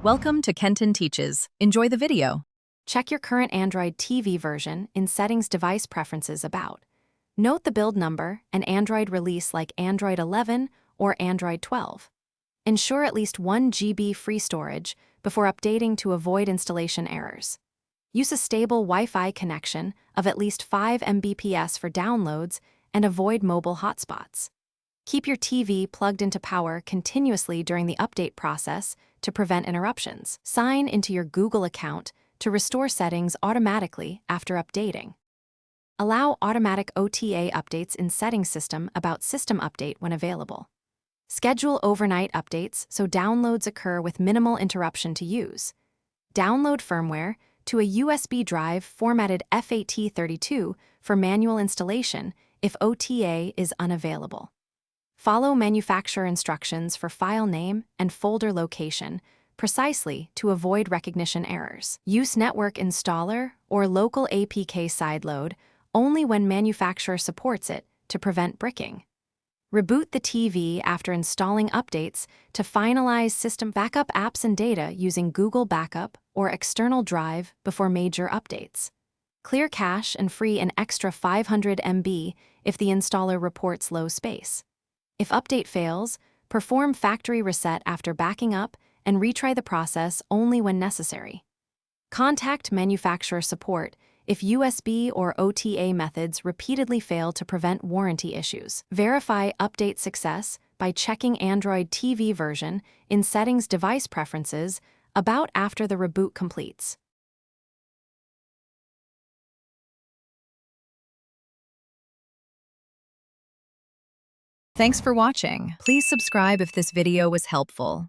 Welcome to Kenton Teaches. Enjoy the video. Check your current Android TV version in Settings Device Preferences About. Note the build number and Android release like Android 11 or Android 12. Ensure at least 1 GB free storage before updating to avoid installation errors. Use a stable Wi-Fi connection of at least 5 Mbps for downloads and avoid mobile hotspots. Keep your TV plugged into power continuously during the update process to prevent interruptions. Sign into your Google account to restore settings automatically after updating. Allow automatic OTA updates in Settings System About System Update when available. Schedule overnight updates so downloads occur with minimal interruption to use. Download firmware to a USB drive formatted FAT32 for manual installation if OTA is unavailable. Follow manufacturer instructions for file name and folder location precisely to avoid recognition errors. Use network installer or local APK sideload only when manufacturer supports it to prevent bricking. Reboot the TV after installing updates to finalize system backup apps and data using Google Backup or external drive before major updates. Clear cache and free an extra 500 MB if the installer reports low space. If update fails, perform factory reset after backing up and retry the process only when necessary. Contact manufacturer support if USB or OTA methods repeatedly fail to prevent warranty issues. Verify update success by checking Android TV version in Settings Device Preferences About after the reboot completes. Thanks for watching. Please subscribe if this video was helpful.